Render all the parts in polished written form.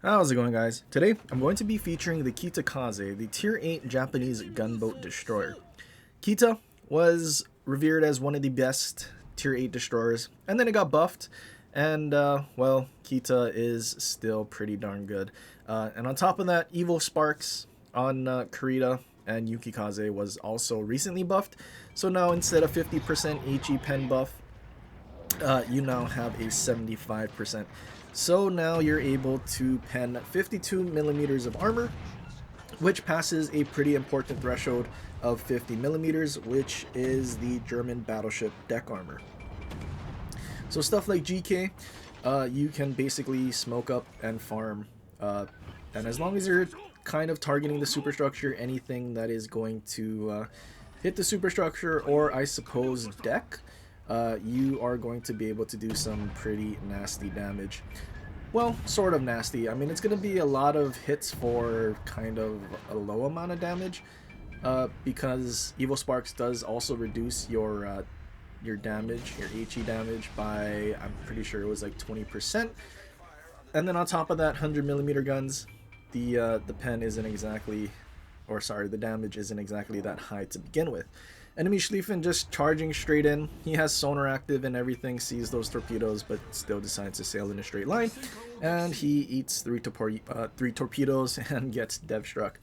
How's it going, guys? Today I'm going to be featuring the Kitakaze, the Tier 8 Japanese gunboat destroyer. Kita was revered as one of the best Tier 8 destroyers, and then it got buffed, and well, Kita is still pretty darn good. And on top of that, Evil Sparks on Kurita and Yukikaze was also recently buffed, so now instead of 50% HE pen buff, you now have a 75%. So now you're able to pen 52 millimeters of armor, which passes a pretty important threshold of 50 millimeters, which is the German battleship deck armor. So stuff like GK, you can basically smoke up and farm, and as long as you're kind of targeting the superstructure, anything that is going to hit the superstructure or I suppose deck, you are going to be able to do some pretty nasty damage. Well, sort of nasty. I mean, it's going to be a lot of hits for kind of a low amount of damage, because Evil Sparks does also reduce your damage, your HE damage by, I'm pretty sure it was like 20%. And then on top of that, 100 millimeter guns, the pen isn't exactly, or sorry, the damage isn't exactly that high to begin with. Enemy Schlieffen just charging straight in. He has sonar active and everything, sees those torpedoes, but still decides to sail in a straight line. And he eats three torpedoes and gets dev struck.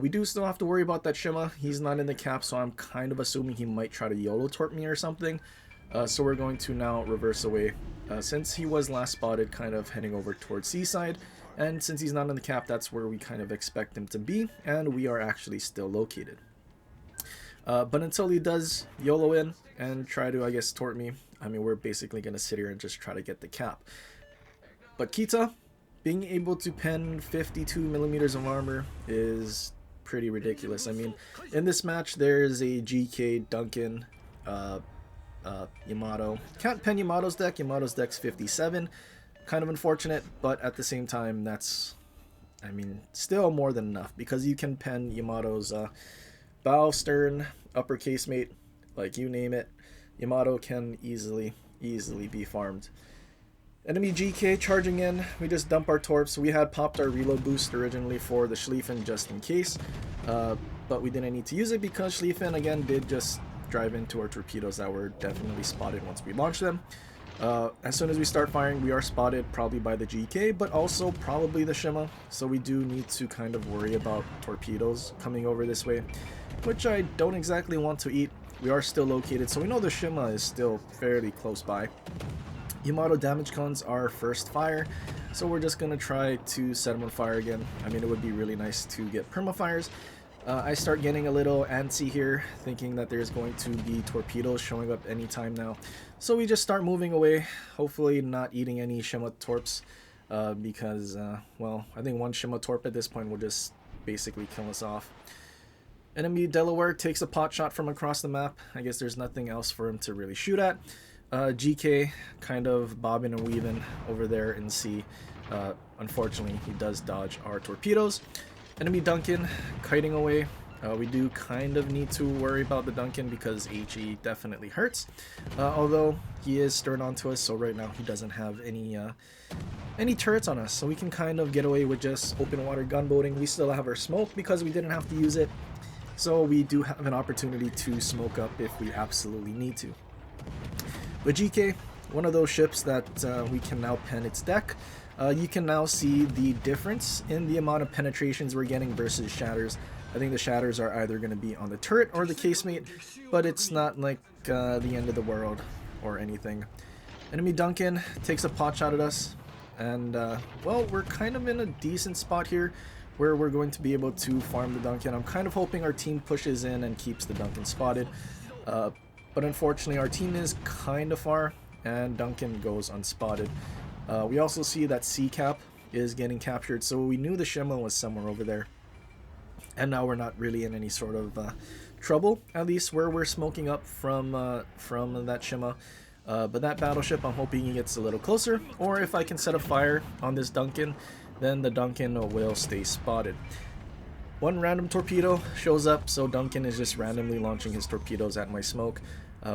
We do still have to worry about that Shima. He's not in the cap, so I'm kind of assuming he might try to YOLO torp me or something. So we're going to now reverse away. Since he was last spotted kind of heading over towards Seaside, and since he's not in the cap, that's where we kind of expect him to be, and we are actually still located. But until he does YOLO in and try to, I guess, torp me, I mean, we're basically going to sit here and just try to get the cap. But Kita, being able to pen 52 millimeters of armor is pretty ridiculous. I mean, in this match, there's a GK, Duncan, Yamato. Can't pen Yamato's deck. Yamato's deck's 57. Kind of unfortunate, but at the same time, that's, I mean, still more than enough, because you can pen Yamato's bow, stern, upper casemate, like you name it. Yamato can easily be farmed. Enemy GK charging in. We just dump our torps. We had popped our reload boost originally for the Schlieffen just in case, but we didn't need to use it because Schlieffen again did just drive into our torpedoes that were definitely spotted once we launched them. As soon as we start firing, we are spotted probably by the GK, but also probably the Shima, so we do need to kind of worry about torpedoes coming over this way, which I don't exactly want to eat. We are still located, so we know the Shima is still fairly close by. Yamato damage cons are first fire, so we're just going to try to set them on fire again. I mean, it would be really nice to get permafires. I start getting a little antsy here, thinking that there's going to be torpedoes showing up anytime now. So we just start moving away, hopefully not eating any Shima torps, because, well, I think one Shima torp at this point will just basically kill us off. Enemy Delaware takes a pot shot from across the map. I guess there's nothing else for him to really shoot at. GK kind of bobbing and weaving over there in C. Unfortunately, he does dodge our torpedoes. Enemy Duncan kiting away. We do kind of need to worry about the Duncan because HE definitely hurts. Although he is stern onto us, so right now he doesn't have any turrets on us, so we can kind of get away with just open water gunboating. We still have our smoke because we didn't have to use it, so we do have an opportunity to smoke up if we absolutely need to. But GK, one of those ships that we can now pen its deck. You can now see the difference in the amount of penetrations we're getting versus shatters. I think the shatters are either going to be on the turret or the casemate, but it's not like the end of the world or anything. Enemy Duncan takes a pot shot at us, and well, we're kind of in a decent spot here where we're going to be able to farm the Duncan. I'm kind of hoping our team pushes in and keeps the Duncan spotted, but unfortunately our team is kind of far and Duncan goes unspotted. We also see that C-Cap is getting captured, so we knew the Shima was somewhere over there. And now we're not really in any sort of trouble, at least where we're smoking up from that Shima. But that battleship, I'm hoping he gets a little closer, or if I can set a fire on this Duncan, then the Duncan will stay spotted. One random torpedo shows up, so Duncan is just randomly launching his torpedoes at my smoke.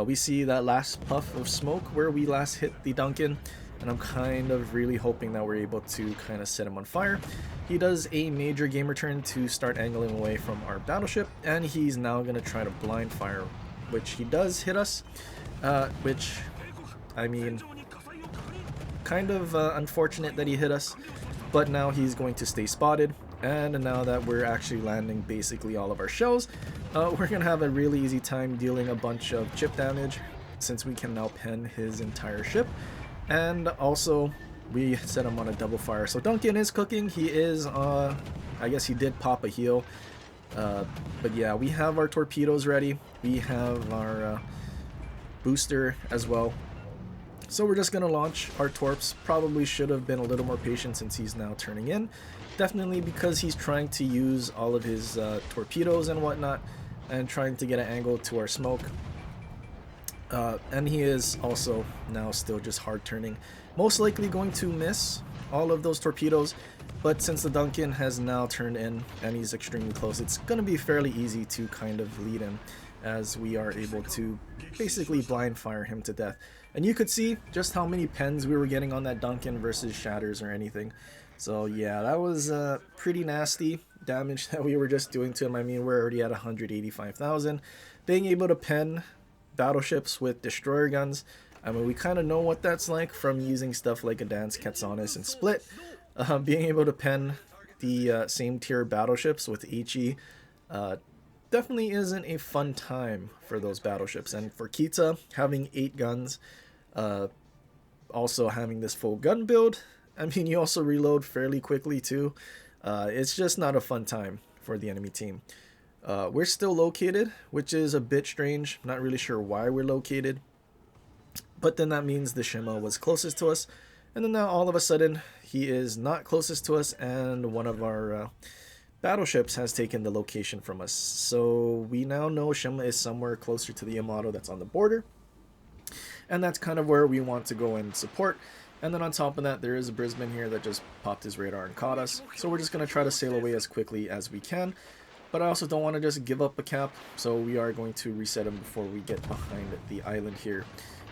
We see that last puff of smoke where we last hit the Duncan. and I'm kind of really hoping that we're able to kind of set him on fire. He does a major game return to start angling away from our battleship, and he's now going to try to blind fire, which he does hit us, which, I mean, kind of unfortunate that he hit us, but now he's going to stay spotted. And now that we're actually landing basically all of our shells, we're going to have a really easy time dealing a bunch of chip damage, since we can now pen his entire ship. And also, we set him on a double fire. So Duncan is cooking. He is, I guess he did pop a heal. But yeah, we have our torpedoes ready. We have our booster as well. So we're just going to launch our torps. Probably should have been a little more patient since he's now turning in. Definitely because he's trying to use all of his torpedoes and whatnot, and trying to get an angle to our smoke. And he is also now still just hard turning. Most likely going to miss all of those torpedoes, but since the Duncan has now turned in and he's extremely close, it's going to be fairly easy to kind of lead him, as we are able to basically blind fire him to death. And you could see just how many pens we were getting on that Duncan versus shatters or anything. So yeah, that was pretty nasty damage that we were just doing to him. I mean, we're already at 185,000. Being able to pen battleships with destroyer guns, I mean, we kind of know what that's like from using stuff like Advanced Ketsonis and Split. Being able to pen the same tier battleships with HE definitely isn't a fun time for those battleships. And for Kita, having 8 guns, also having this full gun build, I mean, you also reload fairly quickly too. It's just not a fun time for the enemy team. We're still located, which is a bit strange. Not really sure why we're located. But then that means the Shima was closest to us. And then now all of a sudden, he is not closest to us, and one of our battleships has taken the location from us. So we now know Shima is somewhere closer to the Yamato that's on the border. And that's kind of where we want to go and support. And then on top of that, there is a Brisbane here that just popped his radar and caught us. So we're just going to try to sail away as quickly as we can. But I also don't want to just give up a cap, so we are going to reset him before we get behind the island here.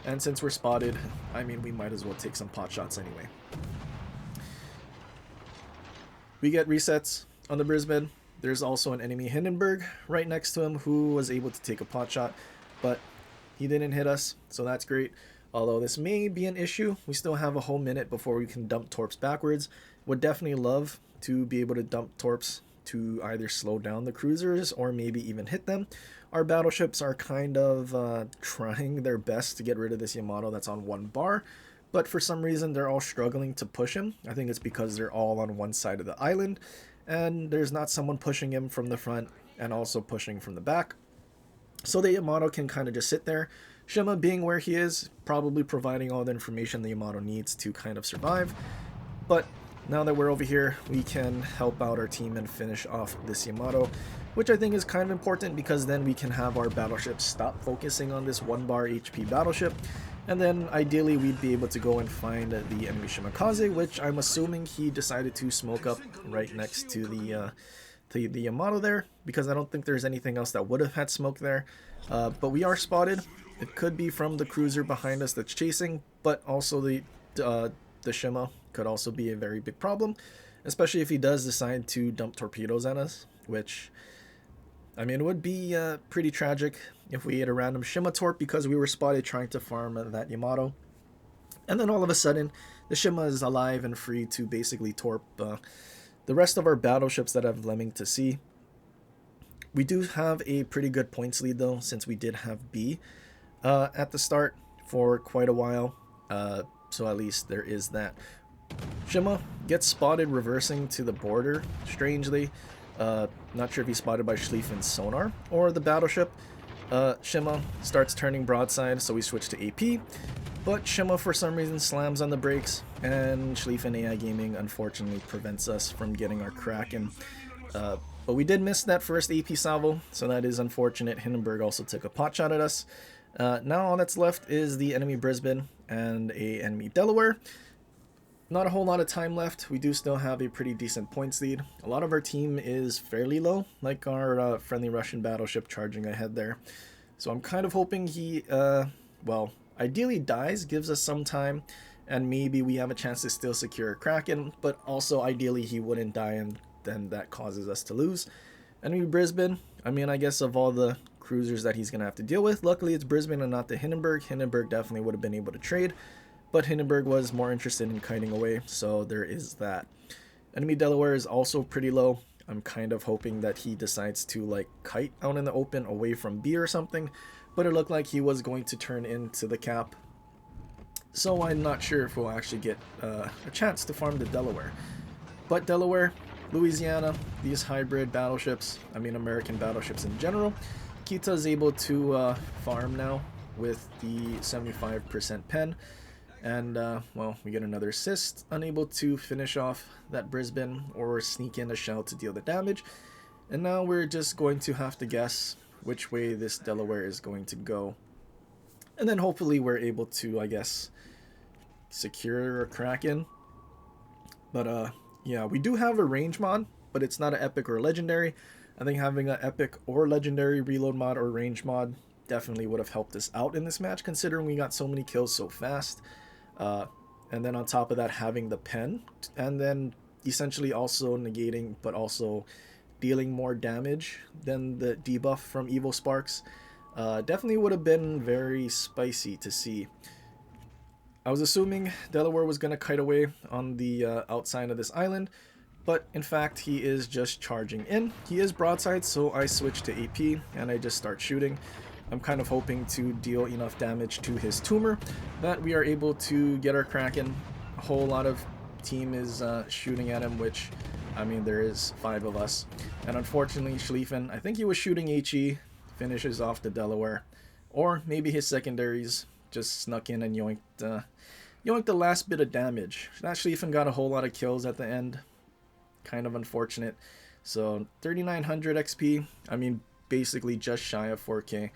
And since we're spotted, I mean, we might as well take some pot shots anyway. We get resets on the Brisbane. There's also an enemy Hindenburg right next to him who was able to take a pot shot, but he didn't hit us, so that's great. Although this may be an issue, we still have a whole minute before we can dump torps backwards. Would definitely love to be able to dump torps to either slow down the cruisers or maybe even hit them. Our battleships are kind of trying their best to get rid of this Yamato that's on 1 bar, but for some reason they're all struggling to push him. I think it's because they're all on one side of the island, and there's not someone pushing him from the front and also pushing from the back. So the Yamato can kind of just sit there. Shima, being where he is, probably providing all the information the Yamato needs to kind of survive. But now that we're over here, we can help out our team and finish off this Yamato, which I think is kind of important, because then we can have our battleships stop focusing on this 1 bar HP battleship, and then ideally we'd be able to go and find the enemy Kitakaze, which I'm assuming he decided to smoke up right next to the Yamato there, because I don't think there's anything else that would have had smoke there. But we are spotted. It could be from the cruiser behind us that's chasing, but also the Shima could also be a very big problem, especially if he does decide to dump torpedoes at us, which, I mean, it would be pretty tragic if we hit a random Shima torp because we were spotted trying to farm that Yamato. And then all of a sudden, the Shima is alive and free to basically torp the rest of our battleships that have Lemming to sea. We do have a pretty good points lead though, since we did have B at the start for quite a while. So at least there is that. Shima gets spotted reversing to the border, strangely. Not sure if he's spotted by Schlieffen's sonar or the battleship. Shima starts turning broadside, so we switch to AP. But Shima for some reason slams on the brakes, and Schlieffen AI Gaming unfortunately prevents us from getting our Kraken. But we did miss that first AP salvo, so that is unfortunate. Hindenburg also took a pot shot at us. Now all that's left is the enemy Brisbane and a enemy Delaware. Not a whole lot of time left. We do still have a pretty decent points lead. A lot of our team is fairly low, like our friendly Russian battleship charging ahead there. So I'm kind of hoping he, well, ideally dies, gives us some time, and maybe we have a chance to still secure a Kraken, but also ideally he wouldn't die and then that causes us to lose. Enemy Brisbane, I mean, I guess of all the cruisers that he's going to have to deal with, luckily it's Brisbane and not the Hindenburg. Hindenburg definitely would have been able to trade, but Hindenburg was more interested in kiting away, so there is that. Enemy Delaware is also pretty low. I'm kind of hoping that he decides to like kite out in the open away from B or something, but it looked like he was going to turn into the cap. So I'm not sure if we'll actually get a chance to farm the Delaware. But Delaware, Louisiana, these hybrid battleships, I mean American battleships in general, Kita is able to farm now with the 75% pen. And, well, we get another assist, unable to finish off that Brisbane or sneak in a shell to deal the damage. And now we're just going to have to guess which way this Delaware is going to go. And then hopefully we're able to, I guess, secure a Kraken. But, yeah, we do have a range mod, but it's not an epic or legendary. I think having an epic or legendary reload mod or range mod definitely would have helped us out in this match, considering we got so many kills so fast. And then on top of that, having the pen, and then essentially also negating, but also dealing more damage than the debuff from Evil Sparks, definitely would have been very spicy to see. I was assuming Delaware was going to kite away on the outside of this island, but in fact he is just charging in. He is broadside, so I switch to AP and I just start shooting. I'm kind of hoping to deal enough damage to his tumor that we are able to get our Kraken. A whole lot of team is shooting at him, which, I mean, there is 5 of us. And unfortunately, Schlieffen, I think he was shooting HE, finishes off the Delaware. Or maybe his secondaries just snuck in and yoinked the last bit of damage. That Schlieffen got a whole lot of kills at the end. Kind of unfortunate. So 3,900 XP, I mean, basically just shy of 4K.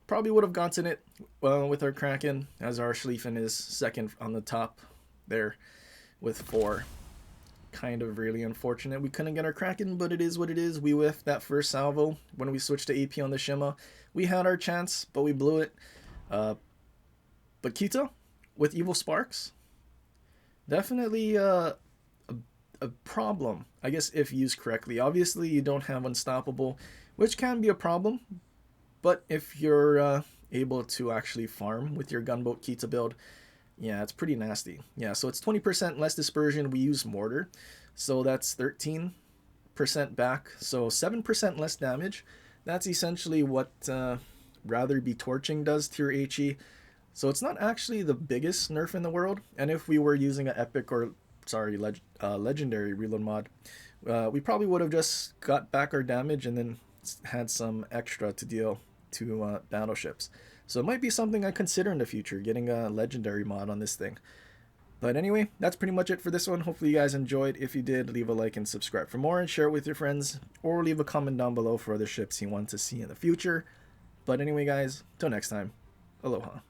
Probably would have gotten it with our Kraken, as our Schlieffen is second on the top there with 4. Kind of really unfortunate we couldn't get our Kraken, but it is what it is. We whiffed that first salvo when we switched to AP on the Shima. We had our chance, but we blew it. But Kita, with Evil Sparks, definitely a problem, I guess, if used correctly. Obviously, you don't have Unstoppable, which can be a problem. But if you're able to actually farm with your gunboat Kita build, yeah, it's pretty nasty. Yeah, so it's 20% less dispersion. We use mortar, so that's 13% back. So 7% less damage. That's essentially what Rather Be Torching does to your HE. So it's not actually the biggest nerf in the world. And if we were using an epic or, sorry, legendary reload mod, we probably would have just got back our damage and then had some extra to deal to battleships. So it might be something I consider in the future, getting a legendary mod on this thing. But anyway, that's pretty much it for this one. Hopefully you guys enjoyed. If you did, leave a like and subscribe for more and share it with your friends, or leave a comment down below for other ships you want to see in the future. But anyway guys, till next time, aloha.